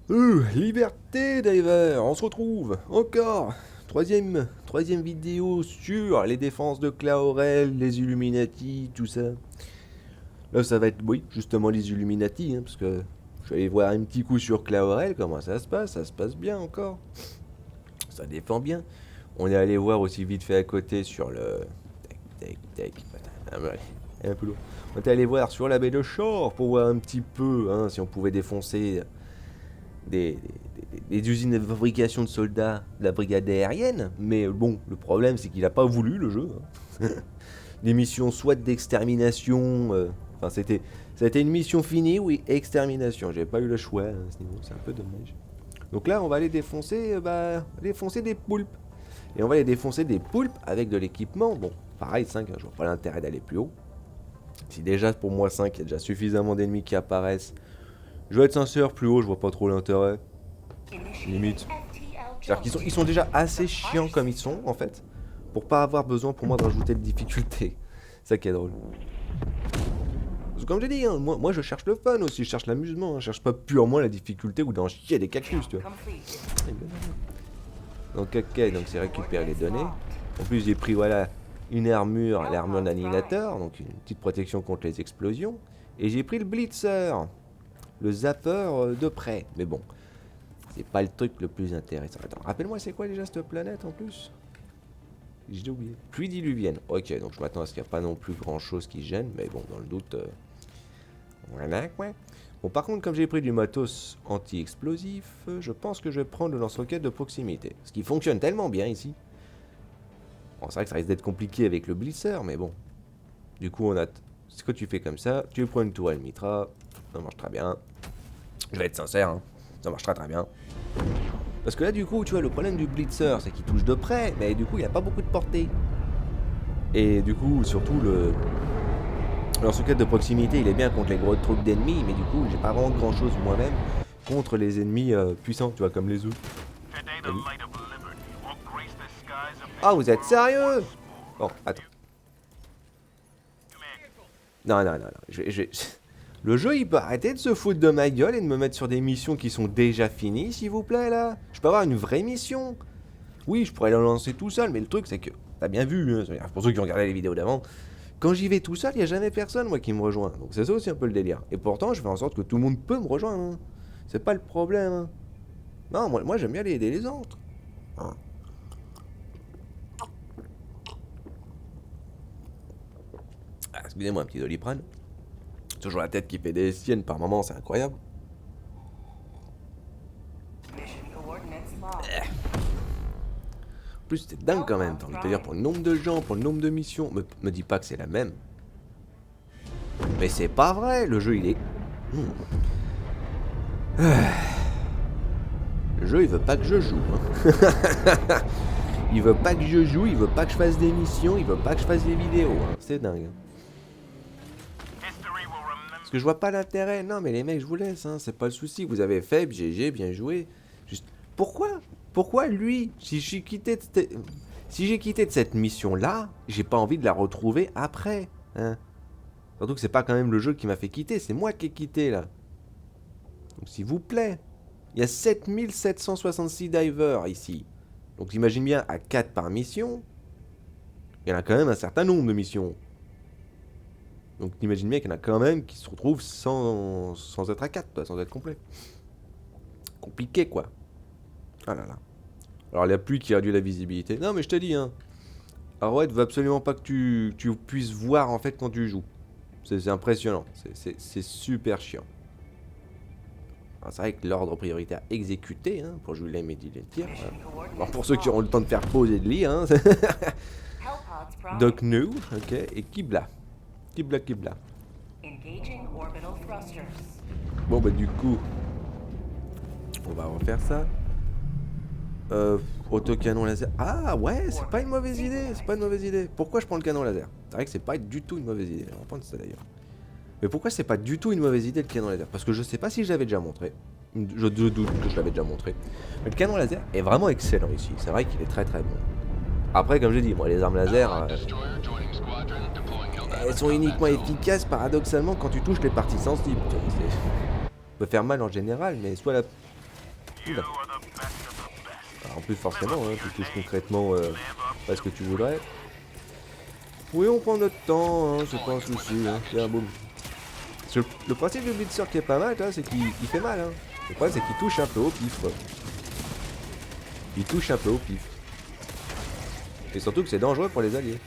Liberté Diver, on se retrouve encore. Troisième vidéo sur les défenses de Claorel, les Illuminati, tout ça. Là, ça va être, oui, justement les Illuminati, parce que je vais aller voir un petit coup sur Claorel, comment ça se passe bien encore. Ça défend bien. On est allé voir aussi vite fait à côté sur le... Tac. Ah, ouais, un peu lourd. On est allé voir sur la baie de Shore pour voir un petit peu si on pouvait défoncer des, des usines de fabrication de soldats de la brigade aérienne. Mais bon, le problème c'est qu'il a pas voulu le jeu. Des missions soit d'extermination, enfin c'était une mission finie ou extermination. J'avais pas eu le choix à ce niveau, c'est un peu dommage. Donc là on va aller défoncer des poulpes. Et on va les défoncer des poulpes avec de l'équipement. Bon, pareil 5, je vois pas l'intérêt d'aller plus haut. Si déjà pour moi 5, il y a déjà suffisamment d'ennemis qui apparaissent. Je vais être sincère, plus haut, je vois pas trop l'intérêt. Limite. C'est-à-dire qu'ils sont déjà assez chiants comme ils sont, en fait, pour pas avoir besoin pour moi de rajouter de difficulté. C'est ça qui est drôle. Parce que comme j'ai dit, moi je cherche le fun aussi, je cherche l'amusement, je cherche pas purement la difficulté ou d'en chier des cactus, tu vois. Donc ok, donc c'est récupérer les données. En plus j'ai pris voilà une armure, l'armure d'annihilateur, donc une petite protection contre les explosions. Et j'ai pris le blitzer, le zapper de près. Mais bon, c'est pas le truc le plus intéressant. Attends, rappelle-moi c'est quoi déjà cette planète en plus? J'ai oublié. Pluie diluvienne. Ok, donc je m'attends à ce qu'il n'y a pas non plus grand chose qui gêne, mais bon, dans le doute... Voilà quoi. Bon, par contre, comme j'ai pris du matos anti-explosif, je pense que je vais prendre le lance-roquette de proximité. Ce qui fonctionne tellement bien ici. Bon, c'est vrai que ça risque d'être compliqué avec le blitzer, mais bon. Du coup, on a... Ce que tu fais comme ça, tu prends une tourelle Mitra, ça marche très bien. Je vais être sincère, ça marche très bien. Parce que là, du coup, tu vois, le problème du blitzer, c'est qu'il touche de près, mais du coup, il a pas beaucoup de portée. Et du coup, surtout, le lance-roquette de proximité, il est bien contre les gros troupes d'ennemis, mais du coup, j'ai pas vraiment grand-chose moi-même contre les ennemis puissants, tu vois, comme les autres. Ah, vous êtes sérieux? Bon, attends. Non. Le jeu, il peut arrêter de se foutre de ma gueule et de me mettre sur des missions qui sont déjà finies, s'il vous plaît, là. Je peux avoir une vraie mission. Oui, je pourrais la lancer tout seul, mais le truc, c'est que... T'as bien vu, pour ceux qui ont regardé les vidéos d'avant, quand j'y vais tout seul, il n'y a jamais personne, moi, qui me rejoint. Donc c'est ça aussi un peu le délire. Et pourtant, je fais en sorte que tout le monde peut me rejoindre. C'est pas le problème. Non, moi j'aime bien aider les autres. Excusez-moi, un petit Doliprane. Toujours la tête qui fait des siennes par moment, c'est incroyable. En plus, c'est dingue quand même, t'as envie de te dire, pour le nombre de gens, pour le nombre de missions. Me dis pas que c'est la même. Mais c'est pas vrai, le jeu il est... Le jeu il veut pas que je joue. Il veut pas que je joue, il veut pas que je fasse des missions, il veut pas que je fasse des vidéos. C'est dingue. Parce que je vois pas l'intérêt. Non mais les mecs, je vous laisse, c'est pas le souci. Vous avez fait, GG, bien joué. Juste... Pourquoi lui, si j'ai quitté de cette mission-là, j'ai pas envie de la retrouver après, Surtout que c'est pas quand même le jeu qui m'a fait quitter, c'est moi qui ai quitté là. Donc s'il vous plaît. Il y a 7766 divers ici. Donc j'imagine bien à 4 par mission. Il y en a quand même un certain nombre de missions. Donc t'imagines bien qu'il y en a quand même qui se retrouvent sans être à 4, sans être complet. Compliqué quoi. Ah là là. Alors la pluie qui réduit la visibilité. Non mais je te dis Arrowhead veut absolument pas que tu puisses voir en fait quand tu joues. C'est impressionnant. C'est super chiant. C'est vrai que l'ordre prioritaire exécuté pour Julem et Dilentir. Alors pour ceux qui auront le temps de faire pause et de lire. Doc New, ok, et Kibla. Kibla. Bon bah du coup, on va refaire ça. Autocanon laser. Ah ouais, c'est pas une mauvaise idée. Pourquoi je prends le canon laser? C'est vrai que c'est pas du tout une mauvaise idée. On va prendre ça d'ailleurs. Mais pourquoi c'est pas du tout une mauvaise idée le canon laser? Parce que je sais pas si je l'avais déjà montré. Je doute que je l'avais déjà montré. Mais le canon laser est vraiment excellent ici. C'est vrai qu'il est très bon. Après, comme je dis, moi les armes laser, elles sont uniquement efficaces paradoxalement quand tu touches les parties sensibles. Ça peut faire mal en général, mais soit Oula. Alors, en plus, forcément, hein, tu touches concrètement pas ce que tu voudrais. Oui, on prend notre temps, hein, c'est pas un souci. Hein. Tiens, boum. Le principe du blitzer qui est pas mal, c'est qu'il fait mal. Hein. Le problème, c'est qu'il touche un peu au pif. Quoi. Il touche un peu au pif. Et surtout que c'est dangereux pour les alliés.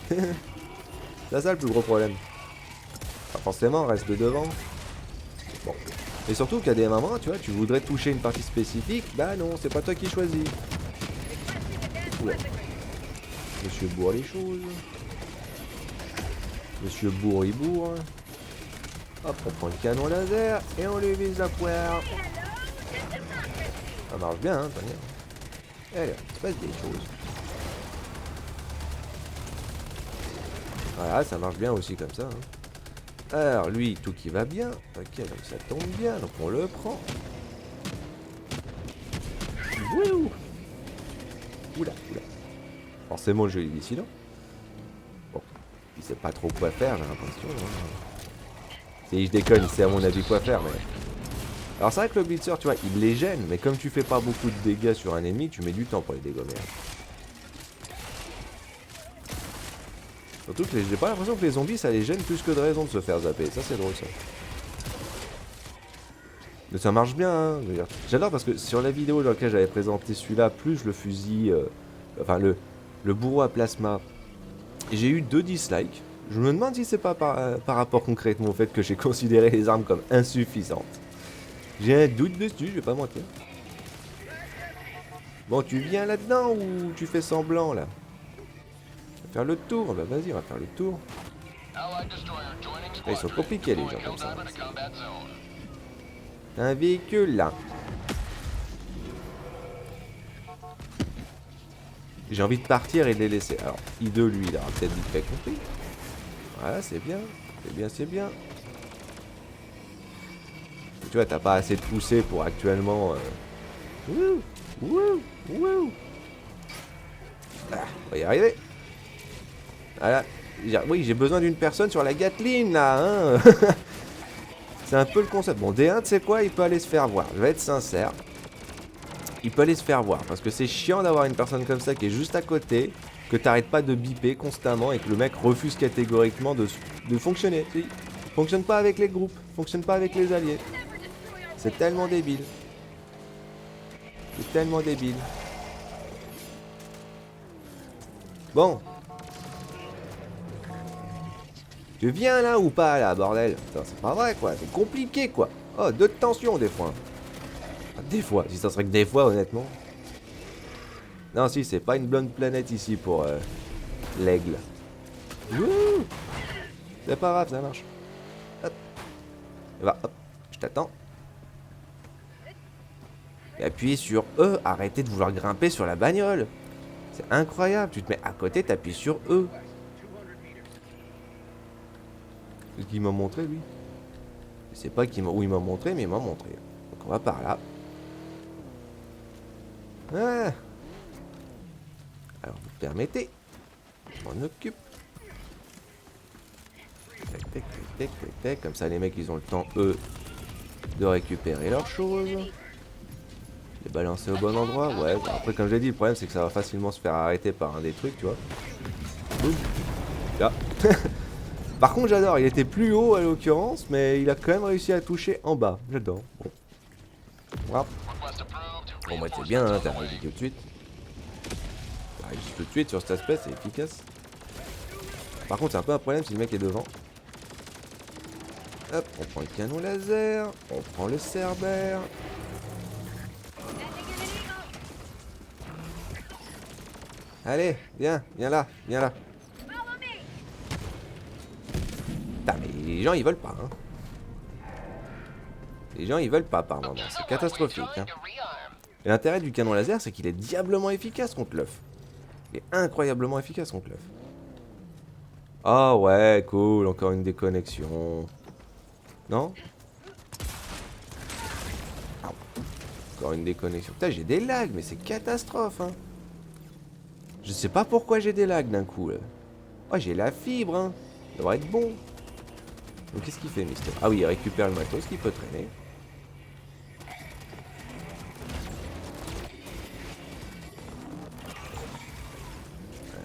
C'est ça le plus gros problème. Alors forcément, reste de devant. Bon. Et surtout qu'il y a des moments, tu vois, tu voudrais toucher une partie spécifique. Bah non, c'est pas toi qui choisis. Oula. Monsieur bourre les choses. Monsieur bourre, il bourre. Hop, on prend le canon laser et on lui vise la poire. Ça marche bien, hein, t'as bien. Allez, il se passe des choses. Voilà, ça marche bien aussi comme ça. Hein. Alors, lui, tout qui va bien. Ok, donc ça tombe bien, donc on le prend. Wouh! Oula, oula. Forcément, le jeu est difficile. Bon, il sait pas trop quoi faire, j'ai l'impression. Hein. Si je déconne, il sait à mon avis quoi faire, mais... Alors c'est vrai que le blitzer, tu vois, il les gêne, mais comme tu fais pas beaucoup de dégâts sur un ennemi, tu mets du temps pour les dégommer. Surtout que j'ai pas l'impression que les zombies, ça les gêne plus que de raison de se faire zapper. Ça, c'est drôle, ça. Mais ça marche bien, hein. J'adore parce que sur la vidéo dans laquelle j'avais présenté celui-là, plus le fusil... enfin, le bourreau à plasma, j'ai eu 2 dislikes. Je me demande si c'est pas par rapport concrètement au fait que j'ai considéré les armes comme insuffisantes. J'ai un doute dessus, je vais pas mentir. Bon, tu viens là-dedans ou tu fais semblant, là? On va faire le tour, bah vas-y, on va faire le tour. Là, ils sont compliqués, les gens, comme ça. Un véhicule, là. J'ai envie de partir et de les laisser. Alors, I2, lui, il aura peut-être vite fait compris. Voilà, c'est bien. C'est bien, c'est bien. Tu vois, t'as pas assez de poussée pour actuellement... Wouh, wouh, wouh. Ah, on va y arriver. Voilà. Oui, j'ai besoin d'une personne sur la Gatling, là. Hein. C'est un peu le concept. Bon, D1, tu sais quoi, il peut aller se faire voir. Je vais être sincère. Il peut aller se faire voir. Parce que c'est chiant d'avoir une personne comme ça qui est juste à côté, que t'arrêtes pas de biper constamment et que le mec refuse catégoriquement de fonctionner. Il fonctionne pas avec les groupes, fonctionne pas avec les alliés. C'est tellement débile. C'est tellement débile. Bon. Tu viens là ou pas là, bordel? C'est pas vrai quoi, c'est compliqué quoi. Oh, 2 de tension des fois. Des fois, si ça serait que des fois honnêtement. Non si, c'est pas une blonde planète ici pour l'aigle. C'est pas grave, ça marche. Hop. Et bah, hop, je t'attends. Et appuyez sur E, arrêtez de vouloir grimper sur la bagnole. C'est incroyable, tu te mets à côté, t'appuies sur E. C'est ce qu'il m'a montré lui. Je sais pas où il m'a montré, mais il m'a montré. Donc on va par là. Ah. Alors vous permettez. Je m'en occupe. Tac, tac, tac, tac, tac, tac. Comme ça les mecs ils ont le temps eux de récupérer leurs choses. Les balancer au bon endroit, ouais. Bah, après, comme j'ai dit, le problème c'est que ça va facilement se faire arrêter par un des trucs, tu vois. Boum. Là. Par contre, j'adore. Il était plus haut à l'occurrence, mais il a quand même réussi à toucher en bas. J'adore. Bon. Voilà. Bon, bah, c'est bien, hein, t'as réussi tout de suite. T'as réussi tout de suite sur cet aspect, c'est efficace. Par contre, c'est un peu un problème si le mec est devant. Hop, on prend le canon laser, on prend le cerbère. Allez, viens là, viens là. Putain, mais les gens ils veulent pas, hein. Les gens ils veulent pas par moment, c'est catastrophique, hein. Et l'intérêt du canon laser, c'est qu'il est diablement efficace contre l'œuf. Il est incroyablement efficace contre l'œuf. Ah ouais, cool, encore une déconnexion. Non? Encore une déconnexion. Putain, j'ai des lags, mais c'est catastrophe, hein. Je sais pas pourquoi j'ai des lags d'un coup, là. Oh, j'ai la fibre, hein. Ça devrait être bon. Donc, qu'est-ce qu'il fait, Mister? Ah oui, il récupère le matos qui peut traîner.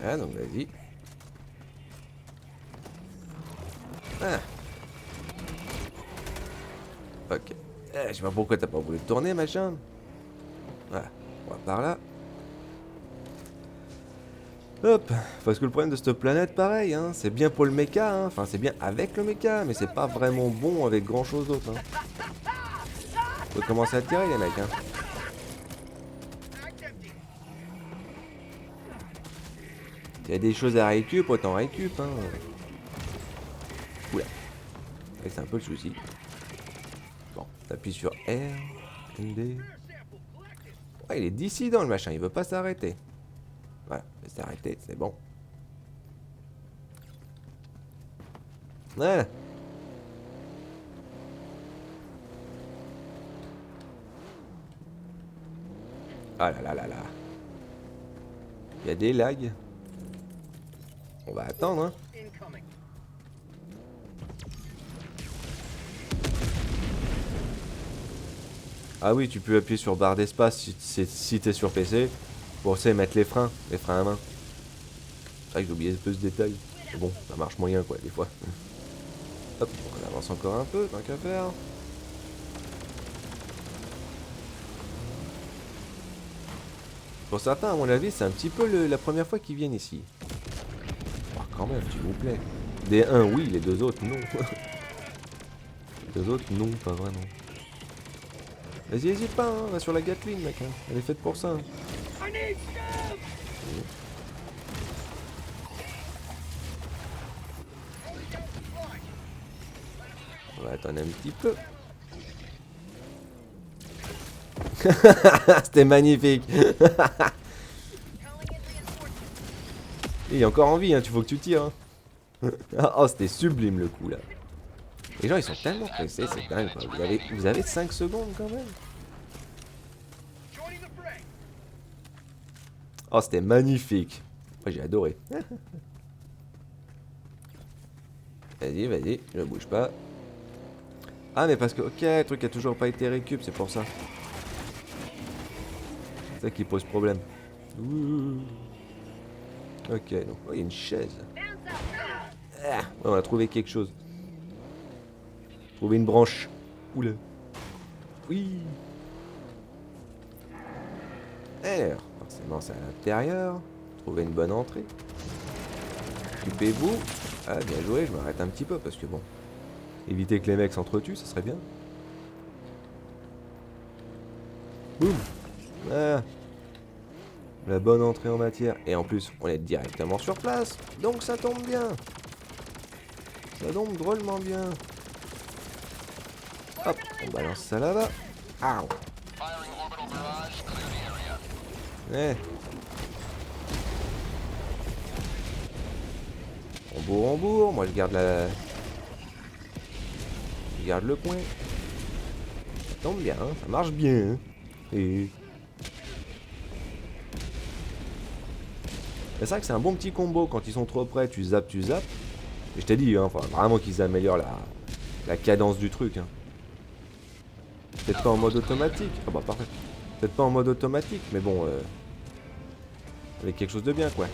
Ah, donc vas-y. Ah. Ok. Je sais pas pourquoi t'as pas voulu tourner, machin. Voilà. On va par là. Hop. Parce que le problème de cette planète, pareil, hein, c'est bien pour le méca, hein. Enfin, c'est bien avec le méca, mais c'est pas vraiment bon avec grand chose d'autre. Hein. Faut commencer à tirer, les mecs. Hein. Il y a des choses à récup, autant récup. Hein. Oula. Et c'est un peu le souci. Bon, t'appuies sur R, ND. Ouais, il est dissident le machin, il veut pas s'arrêter. Voilà, il s'est arrêté, c'est bon. Voilà. Ah là là là là. Il y a des lags. On va attendre, hein. Ah oui, tu peux appuyer sur barre d'espace si t'es sur PC. Pour ça, mettre les freins à main. C'est vrai que j'ai oublié un peu ce détail. Mais bon, ça marche moyen quoi, des fois. Hop, on avance encore un peu, tant qu'à faire. Pour certains, à mon avis, c'est un petit peu la première fois qu'ils viennent ici. Oh, quand même, s'il vous plaît. Des 1, oui, les deux autres, non. Les deux autres, non, pas vraiment. Vas-y, hésite pas, hein, va sur la Gatling, mec. Hein. Elle est faite pour ça. Hein. On va attendre un petit peu. C'était magnifique. Il est encore en vie, hein, tu faut que tu tires. Hein. Oh, c'était sublime le coup là. Les gens ils sont tellement pressés, c'est dingue quoi. Vous avez 5 secondes quand même. Oh, c'était magnifique. Moi j'ai adoré. Vas-y, vas-y, je bouge pas. Ah, mais parce que, ok, le truc a toujours pas été récup, c'est pour ça. C'est ça qui pose problème. Ouh. Ok, donc, oh, il y a une chaise. Ah, on a trouvé quelque chose. Trouvé une branche. Oula. Oui. Alors, forcément, c'est à l'intérieur. Trouver une bonne entrée. Occupez-vous. Ah, bien joué, je m'arrête un petit peu parce que bon. Éviter que les mecs s'entretuent, ça serait bien. Boum. Ah. La bonne entrée en matière. Et en plus, on est directement sur place. Donc ça tombe bien. Ça tombe drôlement bien. Hop, on balance ça là-bas. Aouh. Eh. On bourre. Moi, je garde la... Je garde le coin. Ça tombe bien, hein, ça marche bien. Hein. Et... C'est vrai que c'est un bon petit combo. Quand ils sont trop près, tu zappes, tu zappes. Et je t'ai dit, hein, vraiment qu'ils améliorent la cadence du truc. Hein. Peut-être pas en mode automatique. Ah bah parfait. Peut-être pas en mode automatique, mais bon, avec quelque chose de bien, quoi.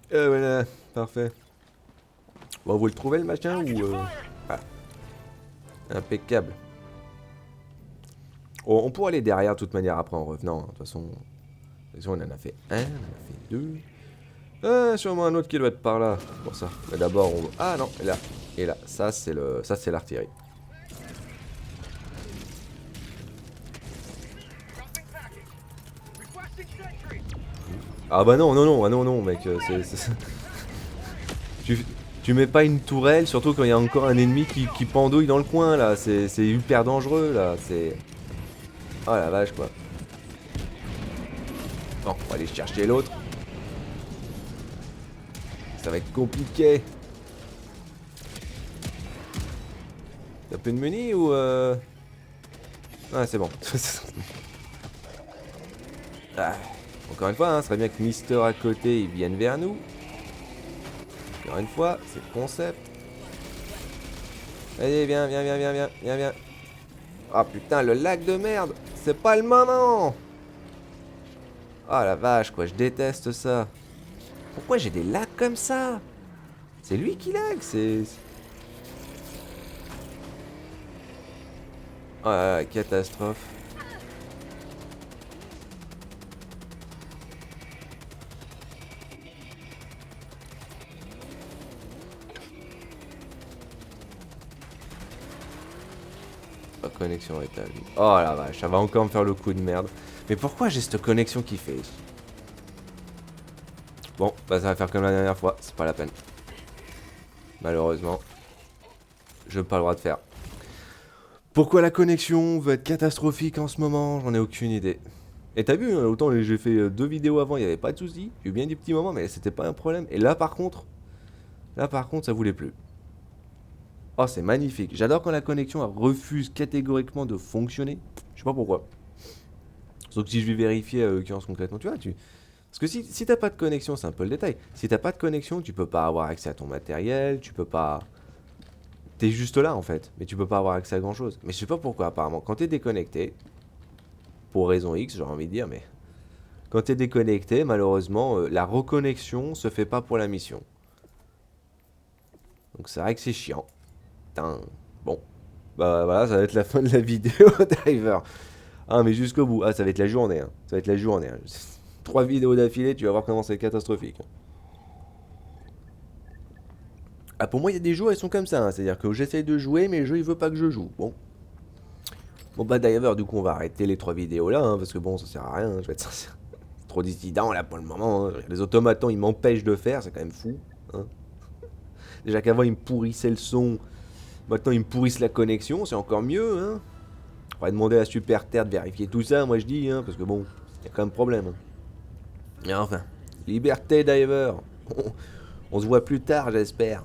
Voilà, parfait. Bon, vous le trouvez le machin ou... Ah. Impeccable. Oh, on pourra aller derrière de toute manière après en revenant. Hein. De toute façon, on en a fait un, on en a fait deux. Sûrement un autre qui doit être par là. Pour ça. Mais d'abord, on... Ah non, là. Et là, ça c'est l'artillerie. Ah bah non, non, mec. Tu mets pas une tourelle, surtout quand il y a encore un ennemi qui pendouille dans le coin, là. C'est hyper dangereux, là. C'est... Oh la vache, quoi. Bon, on va aller chercher l'autre. Ça va être compliqué. T'as plus de menu ou Ah, c'est bon. Ah, encore une fois, hein, ce serait bien que Mister à côté il vienne vers nous. Encore une fois, c'est le concept. Allez, viens. Ah putain, le lac de merde. c'est pas le moment. Ah la vache quoi, je déteste ça. Pourquoi j'ai des lags comme ça? C'est lui qui lag, c'est... Oh là là, catastrophe. La connexion établie. Oh la vache, ça va encore me faire le coup de merde. Mais pourquoi j'ai cette connexion qui fait? Bon, bah ça va faire comme la dernière fois, c'est pas la peine. Malheureusement, je n'ai pas le droit de faire. Pourquoi la connexion va être catastrophique en ce moment? J'en ai aucune idée. Et t'as vu, hein, autant j'ai fait 2 vidéos avant, il n'y avait pas de soucis. J'ai eu bien des petits moments, mais c'était pas un problème. Et là par contre, ça voulait plus. Oh, c'est magnifique. J'adore quand la connexion elle refuse catégoriquement de fonctionner. Je sais pas pourquoi. Sauf que si je vais vérifier à l'occurrence concrètement, tu vois, parce que si t'as pas de connexion, c'est un peu le détail. Si t'as pas de connexion, tu peux pas avoir accès à ton matériel, tu peux pas... T'es juste là en fait, mais tu peux pas avoir accès à grand chose. Mais je sais pas pourquoi apparemment. Quand t'es déconnecté, pour raison X, j'ai envie de dire, mais... Quand t'es déconnecté, malheureusement, la reconnexion se fait pas pour la mission. Donc c'est vrai que c'est chiant. Putain. Bon. Bah voilà, ça va être la fin de la vidéo, Diver. Ah mais jusqu'au bout. Ah ça va être la journée, hein. Ça va être la journée. Hein. 3 vidéos d'affilée, tu vas voir comment c'est catastrophique. Ah pour moi il y a des jeux, elles sont comme ça. Hein. C'est-à-dire que j'essaye de jouer, mais le jeu il veut pas que je joue. Bon. Bon bah Diver, du coup on va arrêter les 3 vidéos là, hein, parce que bon ça sert à rien, hein, je vais être sincère. Trop dissident là pour le moment. Hein. Les automatons ils m'empêchent de faire, c'est quand même fou. Hein. Déjà qu'avant ils me pourrissaient le son, maintenant ils me pourrissent la connexion, c'est encore mieux. Hein. On va demander à Super Terre de vérifier tout ça, moi je dis, hein, parce que bon, il y a quand même problème. Hein. Mais enfin, liberté Diver. On se voit plus tard j'espère.